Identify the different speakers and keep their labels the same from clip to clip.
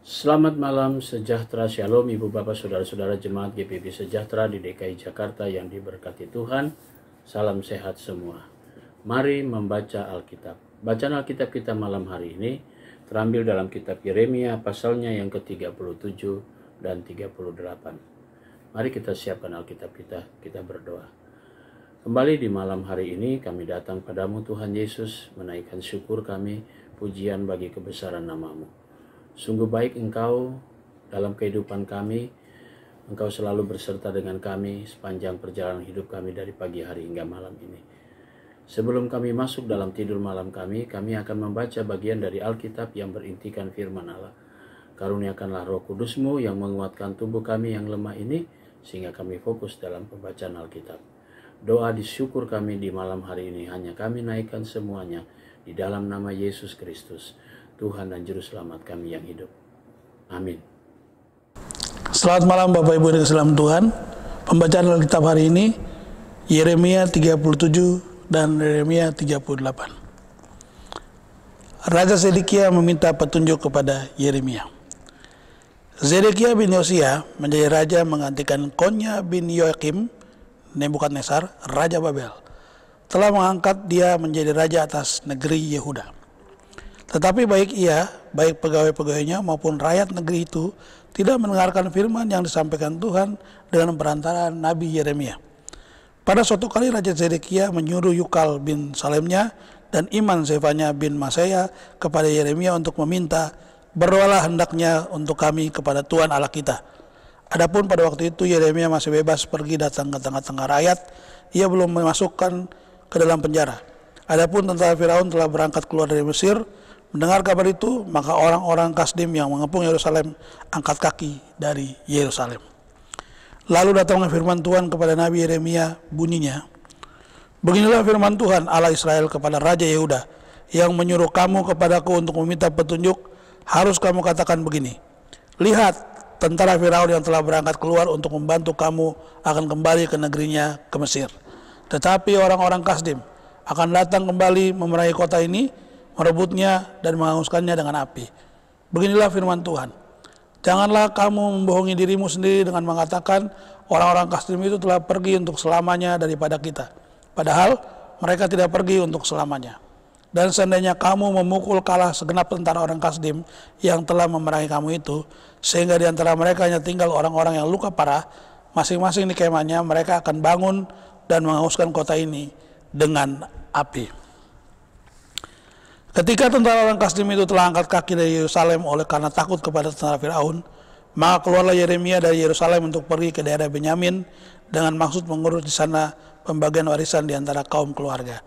Speaker 1: Selamat malam, sejahtera, shalom Ibu Bapak Saudara-saudara Jemaat GPB Sejahtera di DKI Jakarta yang diberkati Tuhan. Salam sehat semua. Mari membaca Alkitab. Bacaan Alkitab kita malam hari ini terambil dalam kitab Yeremia pasalnya yang ke-37 dan 38. Mari kita siapkan Alkitab kita berdoa. Kembali di malam hari ini kami datang padamu Tuhan Yesus, menaikkan syukur kami, pujian bagi kebesaran nama-Mu. Sungguh baik Engkau dalam kehidupan kami. Engkau selalu berserta dengan kami sepanjang perjalanan hidup kami dari pagi hari hingga malam ini. Sebelum kami masuk dalam tidur malam kami akan membaca bagian dari Alkitab yang berintikan firman Allah. Karuniakanlah Roh Kudus-Mu yang menguatkan tubuh kami yang lemah ini, sehingga kami fokus dalam pembacaan Alkitab. Doa disyukur kami di malam hari ini hanya kami naikkan semuanya di dalam nama Yesus Kristus, Tuhan dan Juru Selamat kami yang hidup. Amin.
Speaker 2: Selamat malam Bapak Ibu dan Salam Tuhan. Pembacaan Alkitab hari ini Yeremia 37 dan Yeremia 38. Raja Zedekia meminta petunjuk kepada Yeremia. Zedekia bin Yosia menjadi raja menggantikan Konya bin Yoakim Nebukadnezar, Raja Babel. Telah mengangkat dia menjadi raja atas negeri Yehuda. Tetapi baik pegawai-pegawainya maupun rakyat negeri itu tidak mendengarkan firman yang disampaikan Tuhan dengan perantaraan Nabi Yeremia. Pada suatu kali Raja Zedekia menyuruh Yukal bin Salemnya dan Iman Zefanya bin Maseya kepada Yeremia untuk meminta, "Berdoalah hendaknya untuk kami kepada Tuhan Allah kita." Adapun pada waktu itu Yeremia masih bebas pergi datang ke tengah-tengah rakyat, ia belum memasukkan ke dalam penjara. Adapun tentara Firaun telah berangkat keluar dari Mesir. Mendengar kabar itu, maka orang-orang Kasdim yang mengepung Yerusalem angkat kaki dari Yerusalem. Lalu datanglah firman Tuhan kepada Nabi Yeremia, bunyinya, "Beginilah firman Tuhan Allah Israel kepada Raja Yehuda, yang menyuruh kamu kepadaku untuk meminta petunjuk. Harus kamu katakan begini, lihat, tentara Firaun yang telah berangkat keluar untuk membantu kamu akan kembali ke negerinya, ke Mesir. Tetapi orang-orang Kasdim akan datang kembali memerangi kota ini, merebutnya dan menghanguskannya dengan api. Beginilah firman Tuhan. Janganlah kamu membohongi dirimu sendiri dengan mengatakan orang-orang Kasdim itu telah pergi untuk selamanya daripada kita. Padahal mereka tidak pergi untuk selamanya. Dan seandainya kamu memukul kalah segenap tentara orang Kasdim yang telah memerangi kamu itu, sehingga di antara mereka hanya tinggal orang-orang yang luka parah, masing-masing di kemahnya mereka akan bangun dan menghanguskan kota ini dengan api." Ketika tentara orang Kasdim itu telah angkat kaki dari Yerusalem oleh karena takut kepada tentara Firaun, maka keluarlah Yeremia dari Yerusalem untuk pergi ke daerah Benyamin dengan maksud mengurus di sana pembagian warisan di antara kaum keluarga.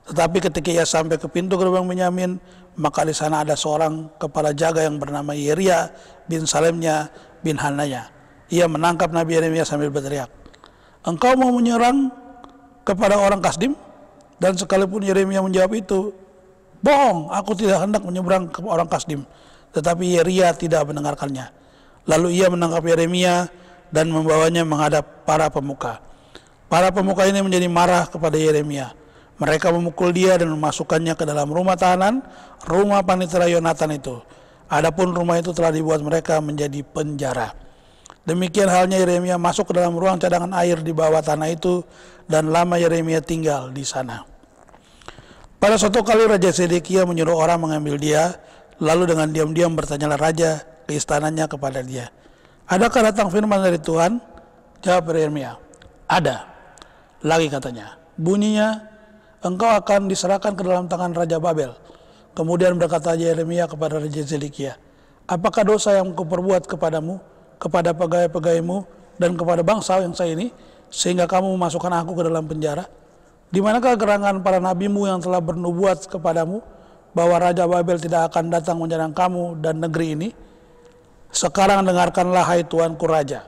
Speaker 2: Tetapi ketika ia sampai ke pintu gerbang Benyamin, maka di sana ada seorang kepala jaga yang bernama Yeria bin Salemnya bin Hananya. Ia menangkap Nabi Yeremia sambil berteriak, "Engkau mau menyerang kepada orang Kasdim?" Dan sekalipun Yeremia menjawab itu, "Bohong, aku tidak hendak menyeberang ke orang Kasdim." Tetapi Yeria tidak mendengarkannya. Lalu ia menangkap Yeremia dan membawanya menghadap para pemuka. Para pemuka ini menjadi marah kepada Yeremia. Mereka memukul dia dan memasukkannya ke dalam rumah tahanan, rumah panitera Yonatan itu. Adapun rumah itu telah dibuat mereka menjadi penjara. Demikian halnya Yeremia masuk ke dalam ruang cadangan air di bawah tanah itu, dan lama Yeremia tinggal di sana. Pada suatu kali Raja Zedekia menyuruh orang mengambil dia, lalu dengan diam-diam bertanyalah raja ke istananya kepada dia, "Adakah datang firman dari Tuhan?" Jawab Yeremia, "Ada." Lagi katanya, bunyinya, "Engkau akan diserahkan ke dalam tangan Raja Babel." Kemudian berkata Yeremia kepada Raja Zedekia, "Apakah dosa yang kuperbuat kepadamu, kepada pegawai-pegawaimu, dan kepada bangsa yang saya ini, sehingga kamu memasukkan aku ke dalam penjara? Di manakah gerangan para nabimu yang telah bernubuat kepadamu bahwa Raja Babel tidak akan datang menyerang kamu dan negeri ini? Sekarang dengarkanlah hai Tuanku Raja.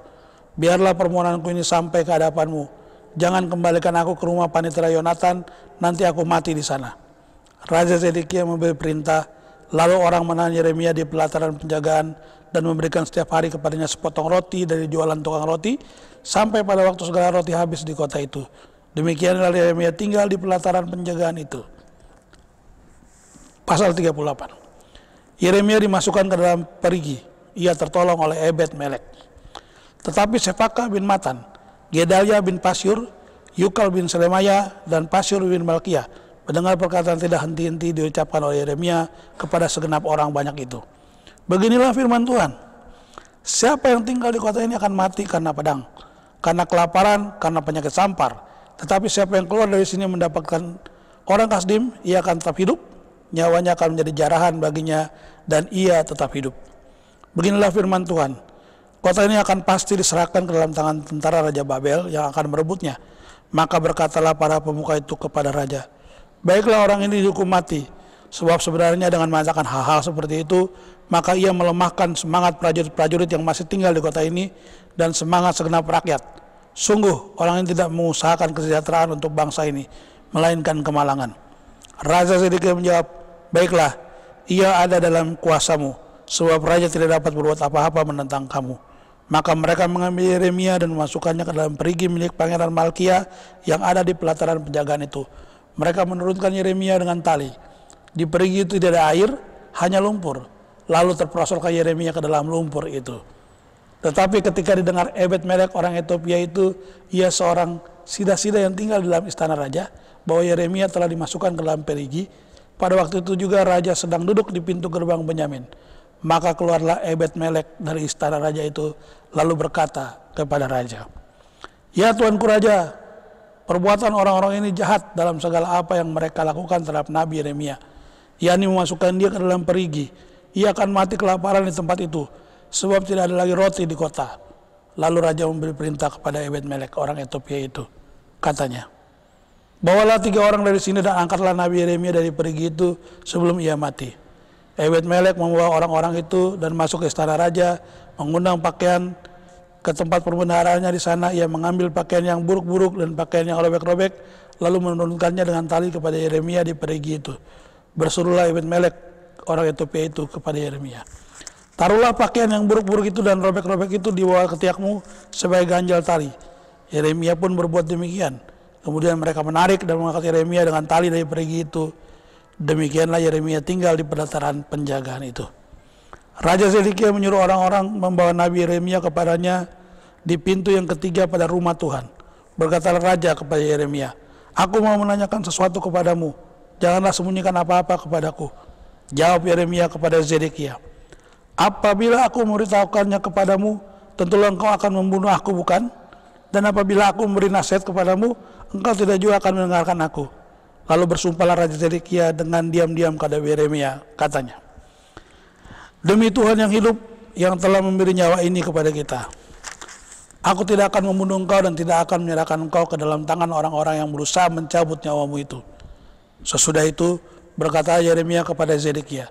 Speaker 2: Biarlah permohonanku ini sampai ke hadapanmu. Jangan kembalikan aku ke rumah panitera Yonatan, nanti aku mati di sana." Raja Zedekia memberi perintah, lalu orang menahan Yeremia di pelataran penjagaan dan memberikan setiap hari kepadanya sepotong roti dari jualan tukang roti, sampai pada waktu segala roti habis di kota itu. Demikianlah Yeremia tinggal di pelataran penjagaan itu. Pasal 38. Yeremia dimasukkan ke dalam perigi. ia tertolong oleh Ebed-Melek. Tetapi Sefakah bin Matan, Gedalia bin Pasyur, Yukal bin Selemaya, dan Pasyur bin Malkiah mendengar perkataan tidak henti-henti diucapkan oleh Yeremia kepada segenap orang banyak itu. Beginilah firman Tuhan, siapa yang tinggal di kota ini akan mati karena pedang, karena kelaparan, karena penyakit sampar. Tetapi siapa yang keluar dari sini mendapatkan orang Kasdim, ia akan tetap hidup, nyawanya akan menjadi jarahan baginya, dan ia tetap hidup. Beginilah firman Tuhan, kota ini akan pasti diserahkan ke dalam tangan tentara Raja Babel yang akan merebutnya. Maka berkatalah para pemuka itu kepada raja, baiklah orang ini dihukum mati, sebab sebenarnya dengan mengatakan hal-hal seperti itu, maka ia melemahkan semangat prajurit-prajurit yang masih tinggal di kota ini dan semangat segenap rakyat. Sungguh orang ini tidak mengusahakan kesejahteraan untuk bangsa ini, melainkan kemalangan. Raja Zedekia menjawab, baiklah, ia ada dalam kuasamu, sebab raja tidak dapat berbuat apa-apa menentang kamu. Maka mereka mengambil Yeremia dan memasukkannya ke dalam perigi milik Pangeran Malkia yang ada di pelataran penjagaan itu. Mereka menurunkan Yeremia dengan tali. Di perigi itu tidak ada air, hanya lumpur. Lalu terperosolkan Yeremia ke dalam lumpur itu. Tetapi ketika didengar Ebed-Melek orang Ethiopia itu, ia seorang sida-sida yang tinggal di dalam istana raja, bahwa Yeremia telah dimasukkan ke dalam perigi. Pada waktu itu juga raja sedang duduk di pintu gerbang Benyamin. Maka keluarlah Ebed-Melek dari istana raja itu, lalu berkata kepada raja, ya Tuanku Raja, perbuatan orang-orang ini jahat dalam segala apa yang mereka lakukan terhadap Nabi Yeremia, yakni memasukkan dia ke dalam perigi. Ia akan mati kelaparan di tempat itu, sebab tidak ada lagi roti di kota. Lalu raja memberi perintah kepada Ebed-Melek orang Ethiopia itu, katanya, bawalah 3 orang dari sini dan angkatlah Nabi Yeremia dari perigi itu sebelum ia mati. Ebed-Melek membawa orang-orang itu dan masuk ke istana raja, mengundang pakaian ke tempat perbendaharaannya di sana. Ia mengambil pakaian yang buruk-buruk dan pakaian yang robek-robek, lalu menurunkannya dengan tali kepada Yeremia di perigi itu. Berserulah Ebed-Melek orang Ethiopia itu kepada Yeremia, taruhlah pakaian yang buruk-buruk itu dan robek-robek itu di bawah ketiakmu sebagai ganjal tali. Yeremia pun berbuat demikian. Kemudian mereka menarik dan mengangkat Yeremia dengan tali dari perigi itu. Demikianlah Yeremia tinggal di pelataran penjagaan itu. Raja Zedekia menyuruh orang-orang membawa Nabi Yeremia kepadanya di pintu yang ketiga pada rumah Tuhan. Berkatalah raja kepada Yeremia, aku mau menanyakan sesuatu kepadamu, janganlah sembunyikan apa-apa kepadaku. Jawab Yeremia kepada Zedekia, apabila aku memberitahukannya kepadamu, tentulah engkau akan membunuh aku, bukan? Dan apabila aku memberi nasihat kepadamu, engkau tidak juga akan mendengarkan aku. Lalu bersumpahlah Raja Zedekia dengan diam-diam kepada Yeremia, katanya, demi Tuhan yang hidup yang telah memberi nyawa ini kepada kita, aku tidak akan membunuh engkau dan tidak akan menyerahkan engkau ke dalam tangan orang-orang yang berusaha mencabut nyawamu itu. Sesudah itu berkata Yeremia kepada Zedekia,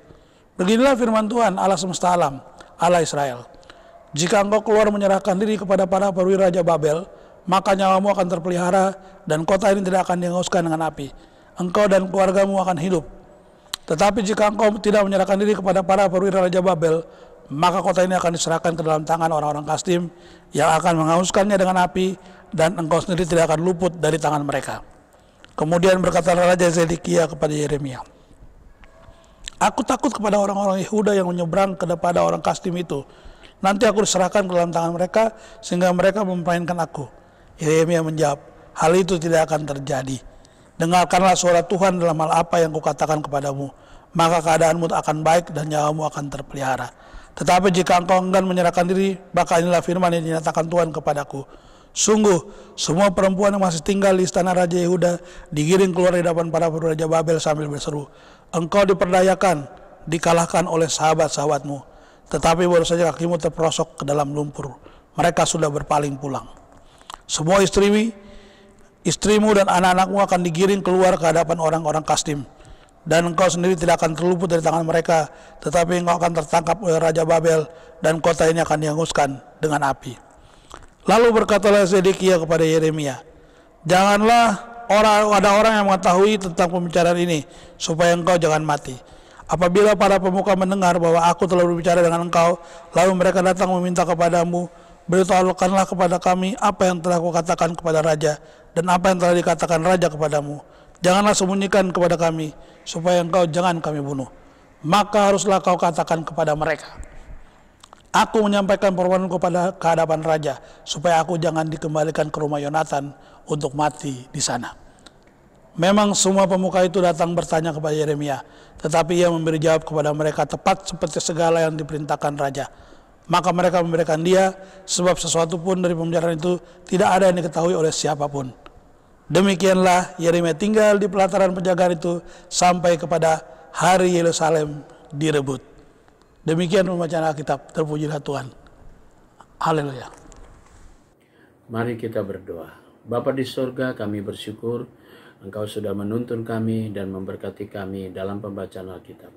Speaker 2: beginilah firman Tuhan Allah semesta alam, Allah Israel, jika engkau keluar menyerahkan diri kepada para perwira Raja Babel, maka nyawamu akan terpelihara dan kota ini tidak akan dihanguskan dengan api. Engkau dan keluargamu akan hidup. Tetapi jika engkau tidak menyerahkan diri kepada para perwira Raja Babel, maka kota ini akan diserahkan ke dalam tangan orang-orang Kasdim yang akan menghanguskannya dengan api, dan engkau sendiri tidak akan luput dari tangan mereka. Kemudian berkata Raja Zedekia kepada Yeremia, aku takut kepada orang-orang Yehuda yang menyeberang kepada orang Kasdim itu. Nanti aku diserahkan ke dalam tangan mereka sehingga mereka memainkan aku. Yeremia menjawab, hal itu tidak akan terjadi. Dengarkanlah suara Tuhan dalam hal apa yang kukatakan kepadamu, maka keadaanmu akan baik dan nyawamu akan terpelihara. Tetapi jika engkau enggan menyerahkan diri, maka inilah firman yang dinyatakan Tuhan kepadaku. Sungguh, semua perempuan yang masih tinggal di istana Raja Yehuda digiring keluar dari hadapan para perwira Raja Babel sambil berseru, engkau diperdayakan, dikalahkan oleh sahabat-sahabatmu, tetapi baru saja kakimu terperosok ke dalam lumpur. Mereka sudah berpaling pulang. Semua istrimu dan anak-anakmu akan digiring keluar ke hadapan orang-orang Kasdim, dan engkau sendiri tidak akan terluput dari tangan mereka, tetapi engkau akan tertangkap oleh Raja Babel, dan kota ini akan dihanguskan dengan api. Lalu berkatalah Zedekia kepada Yeremia, janganlah ada orang yang mengetahui tentang pembicaraan ini, supaya engkau jangan mati. Apabila para pemuka mendengar bahwa aku telah berbicara dengan engkau, lalu mereka datang meminta kepadamu, beritahukanlah kepada kami apa yang telah kukatakan kepada raja, dan apa yang telah dikatakan raja kepadamu. Janganlah sembunyikan kepada kami, supaya engkau jangan kami bunuh. Maka haruslah kau katakan kepada mereka, Aku menyampaikan permohonanku pada kehadapan raja, supaya aku jangan dikembalikan ke rumah Yonatan untuk mati di sana. Memang semua pemuka itu datang bertanya kepada Yeremia, tetapi ia memberi jawab kepada mereka tepat seperti segala yang diperintahkan raja. Maka mereka memberikan dia, sebab sesuatu pun dari pembicaraan itu tidak ada yang diketahui oleh siapapun. Demikianlah Yeremia tinggal di pelataran penjagaan itu sampai kepada hari Yerusalem direbut. Demikian pembacaan Alkitab. Terpujilah Tuhan. Haleluya.
Speaker 1: Mari kita berdoa. Bapa di sorga, kami bersyukur Engkau sudah menuntun kami dan memberkati kami dalam pembacaan Alkitab.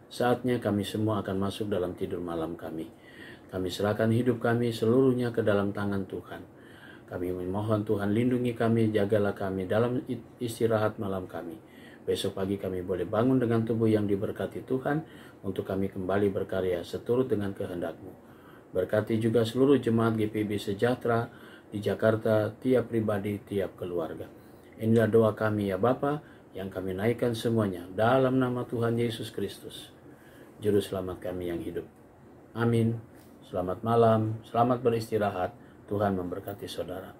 Speaker 1: Saatnya kami semua akan masuk dalam tidur malam kami. Kami serahkan hidup kami seluruhnya ke dalam tangan Tuhan. Kami memohon Tuhan lindungi kami, jagalah kami dalam istirahat malam kami. Besok pagi kami boleh bangun dengan tubuh yang diberkati Tuhan untuk kami kembali berkarya seturut dengan kehendak-Mu. Berkati juga seluruh jemaat GPIB Sejahtera di Jakarta, tiap pribadi, tiap keluarga. Inilah doa kami ya Bapa, yang kami naikkan semuanya dalam nama Tuhan Yesus Kristus, Juru Selamat kami yang hidup. Amin. Selamat malam, selamat beristirahat. Tuhan memberkati saudara.